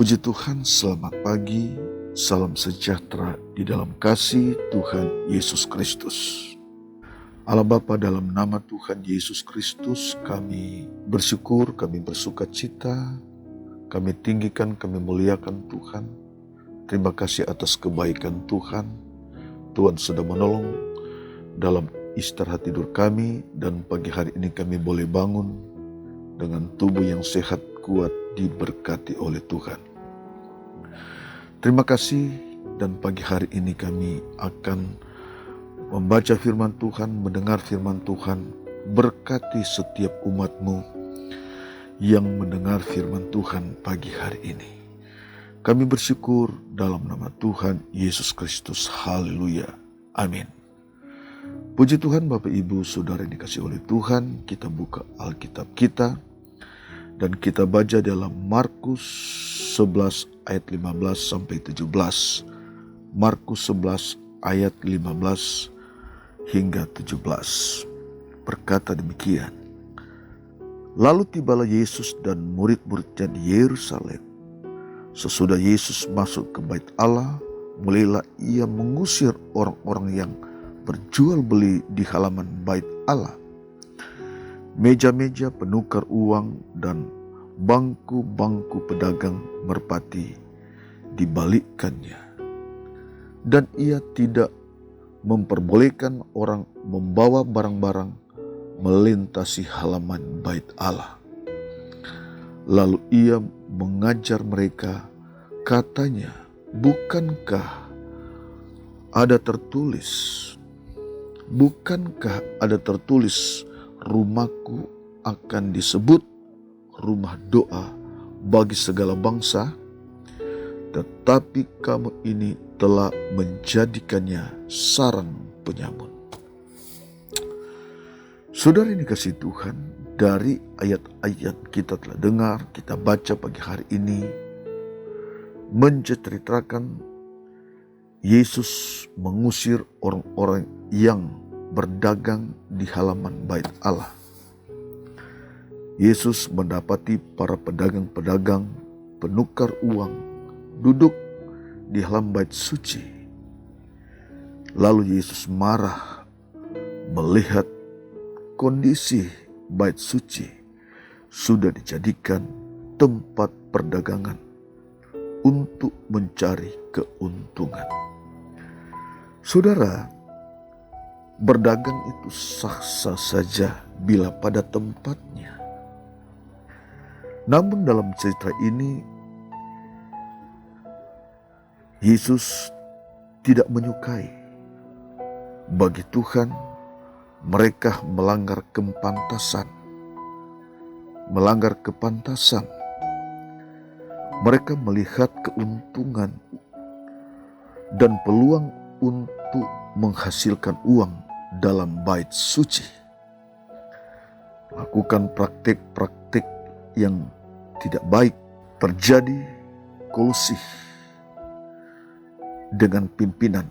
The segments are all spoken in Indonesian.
Puji Tuhan, selamat pagi, salam sejahtera di dalam kasih Tuhan Yesus Kristus. Allah Bapa, dalam nama Tuhan Yesus Kristus kami bersyukur, kami bersuka cita, kami tinggikan, kami muliakan Tuhan. Terima kasih atas kebaikan Tuhan. Tuhan sudah menolong dalam istirahat tidur kami, dan pagi hari ini kami boleh bangun dengan tubuh yang sehat, kuat, diberkati oleh Tuhan. Terima kasih, dan pagi hari ini kami akan membaca firman Tuhan, mendengar firman Tuhan. Berkati setiap umat-Mu yang mendengar firman Tuhan pagi hari ini. Kami bersyukur dalam nama Tuhan Yesus Kristus. Haleluya. Amin. Puji Tuhan, Bapak Ibu Saudara yang dikasihi oleh Tuhan. Kita buka Alkitab kita dan kita baca dalam Markus 11 ayat 15 sampai 17. Markus 11 ayat 15 hingga 17. Berkata demikian. Lalu tibalah Yesus dan murid-muridnya di Yerusalem. Sesudah Yesus masuk ke bait Allah, mulailah ia mengusir orang-orang yang berjual beli di halaman bait Allah. Meja-meja penukar uang dan bangku-bangku pedagang merpati dibalikkannya. Dan ia tidak memperbolehkan orang membawa barang-barang melintasi halaman bait Allah. Lalu ia mengajar mereka, katanya, bukankah ada tertulis, rumahku akan disebut rumah doa bagi segala bangsa, tetapi kamu ini telah menjadikannya sarang penyamun. Saudara ini kasih Tuhan, dari ayat-ayat kita telah dengar, kita baca pagi hari ini, menceritakan Yesus mengusir orang-orang yang berdagang di halaman bait Allah. Yesus mendapati para pedagang-pedagang penukar uang duduk di halaman bait suci. Lalu Yesus marah melihat kondisi bait suci sudah dijadikan tempat perdagangan untuk mencari keuntungan. Saudara, berdagang itu sah-sah saja bila pada tempatnya. Namun dalam cerita ini, Yesus tidak menyukai. Bagi Tuhan, mereka melanggar kepantasan. Mereka melihat keuntungan dan peluang untuk menghasilkan uang dalam bait suci. Lakukan praktik-praktik yang tidak baik, terjadi kolusi dengan pimpinan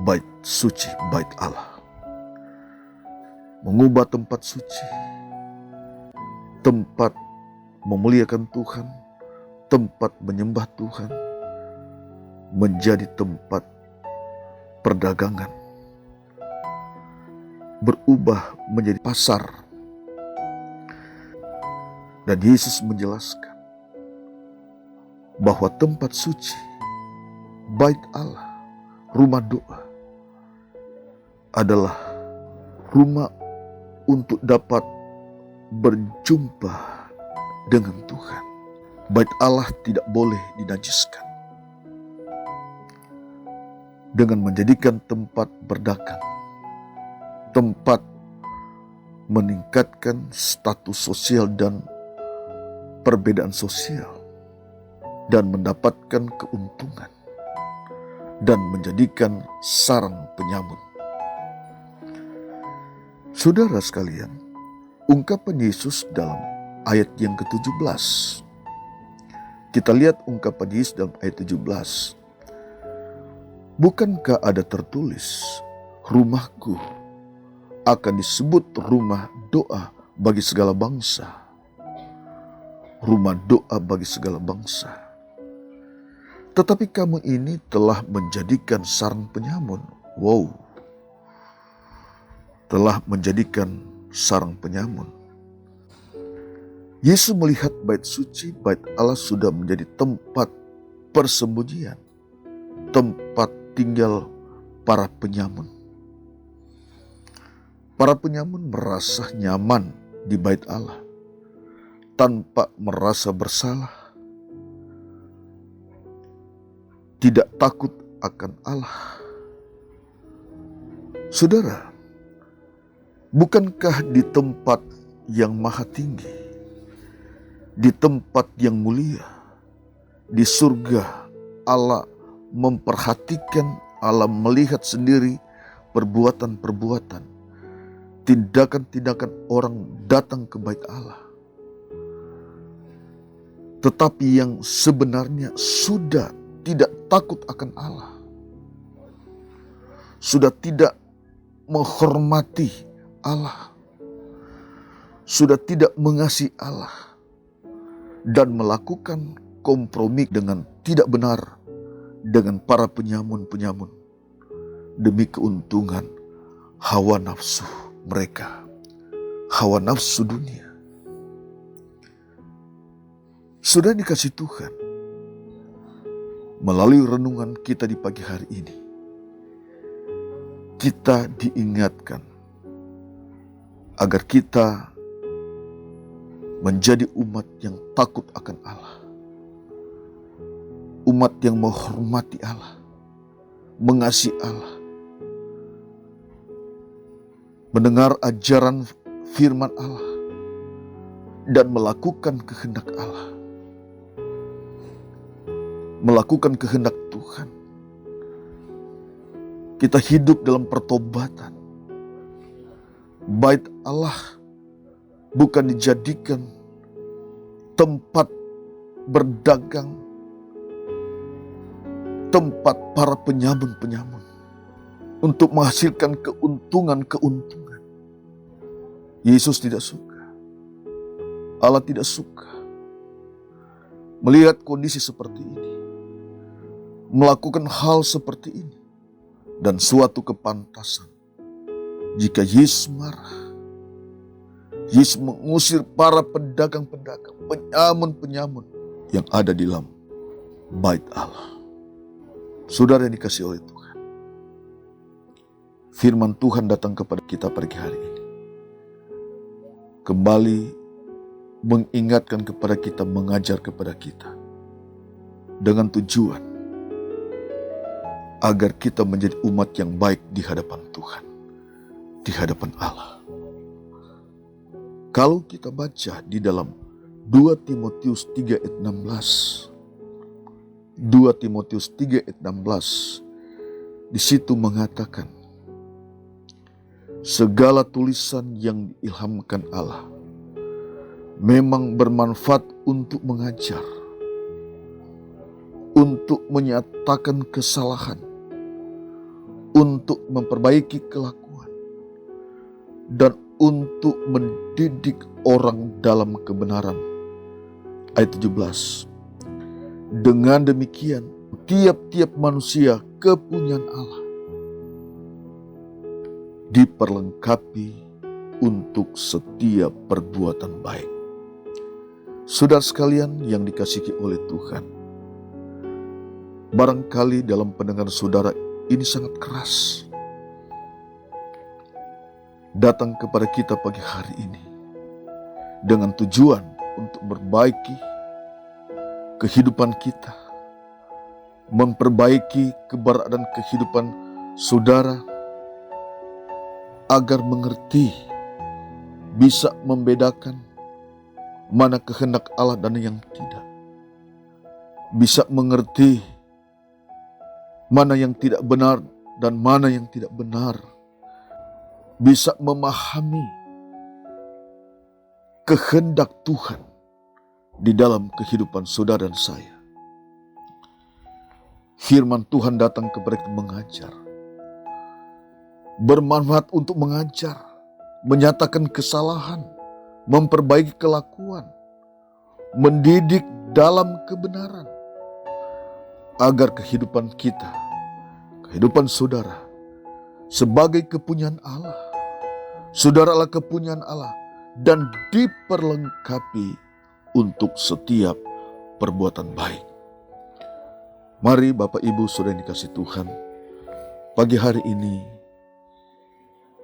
bait suci, bait Allah. Mengubah tempat suci, tempat memuliakan Tuhan, tempat menyembah Tuhan, menjadi tempat perdagangan, berubah menjadi pasar. Dan Yesus menjelaskan bahwa tempat suci, bait Allah, rumah doa adalah rumah untuk dapat berjumpa dengan Tuhan. Bait Allah tidak boleh dinajiskan dengan menjadikan tempat berdagang, tempat meningkatkan status sosial dan perbedaan sosial, dan mendapatkan keuntungan, dan menjadikan sarang penyamun. Saudara sekalian, ungkapan Yesus dalam ayat yang ke-17. Kita lihat ungkapan Yesus dalam ayat 17. Bukankah ada tertulis, rumahku akan disebut rumah doa bagi segala bangsa. Rumah doa bagi segala bangsa. Tetapi kamu ini telah menjadikan sarang penyamun. Wow. Telah menjadikan sarang penyamun. Yesus melihat bait suci, bait Allah sudah menjadi tempat persembunyian, tempat tinggal para penyamun. Para penyamun merasa nyaman di bait Allah, tanpa merasa bersalah, tidak takut akan Allah. Saudara, bukankah di tempat yang maha tinggi, di tempat yang mulia, di surga, Allah memperhatikan, Allah melihat sendiri perbuatan-perbuatan, tindakan-tindakan orang datang ke bait Allah. Tetapi yang sebenarnya sudah tidak takut akan Allah, sudah tidak menghormati Allah, sudah tidak mengasihi Allah, dan melakukan kompromi dengan tidak benar dengan para penyamun-penyamun demi keuntungan hawa nafsu mereka, hawa nafsu dunia. Sudah dikasih Tuhan, melalui renungan kita di pagi hari ini, kita diingatkan agar kita menjadi umat yang takut akan Allah. Umat yang menghormati Allah, mengasihi Allah, mendengar ajaran firman Allah, dan melakukan kehendak Allah. Melakukan kehendak Tuhan. Kita hidup dalam pertobatan. Bait Allah bukan dijadikan tempat berdagang, tempat para penyamun-penyamun untuk menghasilkan keuntungan-keuntungan. Yesus tidak suka. Allah tidak suka melihat kondisi seperti ini, melakukan hal seperti ini, dan suatu kepantasan jika Yesus marah. Yesus mengusir para pedagang-pedagang, penyamun-penyamun yang ada di dalam bait Allah. Saudara yang dikasihi oleh Tuhan, firman Tuhan datang kepada kita pagi hari ini, kembali mengingatkan kepada kita, mengajar kepada kita, dengan tujuan agar kita menjadi umat yang baik di hadapan Tuhan, di hadapan Allah. Kalau kita baca di dalam 2 Timotius 3 ayat 16, 2 Timotius 3 ayat 16, di situ mengatakan, segala tulisan yang diilhamkan Allah memang bermanfaat untuk mengajar, untuk menyatakan kesalahan, untuk memperbaiki kelakuan, dan untuk mendidik orang dalam kebenaran. Ayat 17. Dengan demikian, tiap-tiap manusia kepunyaan Allah diperlengkapi untuk setiap perbuatan baik. Saudara sekalian yang dikasihi oleh Tuhan, barangkali dalam pendengar saudara ini sangat keras datang kepada kita pagi hari ini dengan tujuan untuk memperbaiki kehidupan kita, memperbaiki keberadaan kehidupan saudara, agar mengerti, bisa membedakan mana kehendak Allah dan yang tidak, bisa mengerti mana yang tidak benar dan mana yang tidak benar, bisa memahami kehendak Tuhan di dalam kehidupan saudara dan saya. Firman Tuhan datang kepada kita mengajar, bermanfaat untuk mengajar, menyatakan kesalahan, memperbaiki kelakuan, mendidik dalam kebenaran. agar kehidupan kita, kehidupan saudara, sebagai kepunyaan Allah. Saudara adalah kepunyaan Allah dan diperlengkapi untuk setiap perbuatan baik. Mari Bapak Ibu Saudara yang dikasih Tuhan, pagi hari ini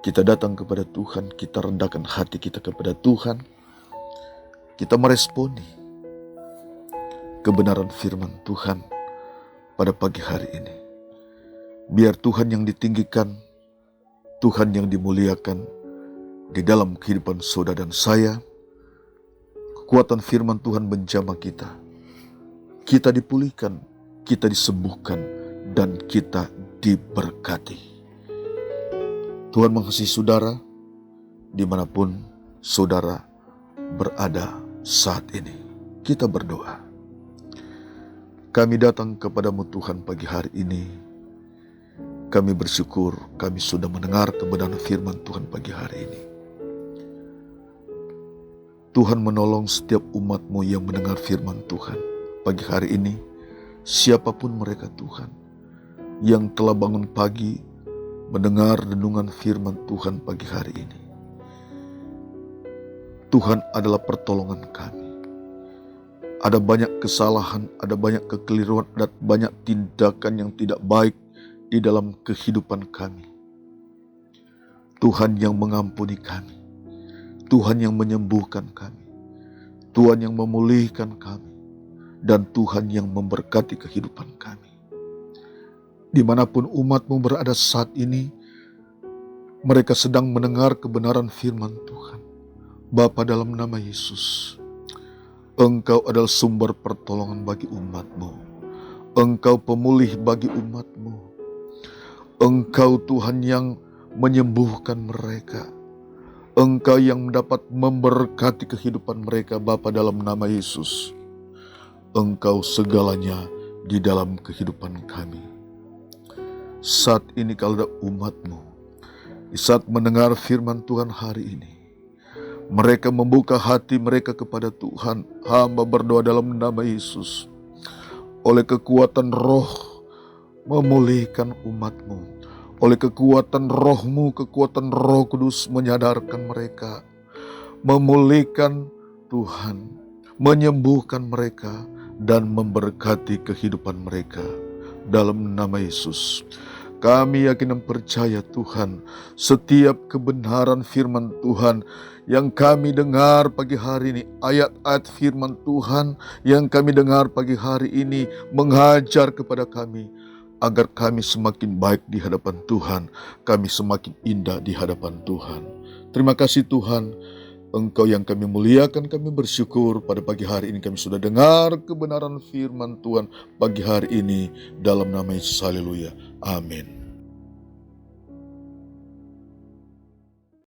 kita datang kepada Tuhan, kita rendahkan hati kita kepada Tuhan, kita meresponi kebenaran firman Tuhan pada pagi hari ini. Biar Tuhan yang ditinggikan, Tuhan yang dimuliakan di dalam kehidupan saudara dan saya. Kekuatan firman Tuhan menjamah kita. Kita dipulihkan, kita disembuhkan, dan kita diberkati. Tuhan mengasihi saudara dimanapun saudara berada saat ini. Kita berdoa. Kami datang kepadamu Tuhan pagi hari ini. Kami bersyukur kami sudah mendengar kebenaran firman Tuhan pagi hari ini. Tuhan menolong setiap umat-Mu yang mendengar firman Tuhan pagi hari ini. Siapapun mereka Tuhan, yang telah bangun pagi mendengar renungan firman Tuhan pagi hari ini. Tuhan adalah pertolongan kami. Ada banyak kesalahan, ada banyak kekeliruan, ada banyak tindakan yang tidak baik di dalam kehidupan kami. Tuhan yang mengampuni kami. Tuhan yang menyembuhkan kami, Tuhan yang memulihkan kami, dan Tuhan yang memberkati kehidupan kami. Dimanapun umat-Mu berada saat ini, mereka sedang mendengar kebenaran firman Tuhan. Bapa, dalam nama Yesus, Engkau adalah sumber pertolongan bagi umat-Mu. Engkau pemulih bagi umat-Mu. Engkau Tuhan yang menyembuhkan mereka. Engkau yang dapat memberkati kehidupan mereka, Bapa, dalam nama Yesus. Engkau segalanya di dalam kehidupan kami. Saat ini kalau ada umat-Mu, di saat mendengar firman Tuhan hari ini, mereka membuka hati mereka kepada Tuhan. Hamba berdoa dalam nama Yesus. Oleh kekuatan roh, memulihkan umat-Mu. Oleh kekuatan roh-Mu, kekuatan Roh Kudus menyadarkan mereka, memulihkan Tuhan, menyembuhkan mereka, dan memberkati kehidupan mereka. Dalam nama Yesus, kami yakin dan percaya Tuhan, setiap kebenaran firman Tuhan yang kami dengar pagi hari ini, ayat-ayat firman Tuhan yang kami dengar pagi hari ini mengajar kepada kami, agar kami semakin baik di hadapan Tuhan, kami semakin indah di hadapan Tuhan. Terima kasih Tuhan, Engkau yang kami muliakan, kami bersyukur pada pagi hari ini kami sudah dengar kebenaran firman Tuhan pagi hari ini, dalam nama Yesus, haleluya, amin.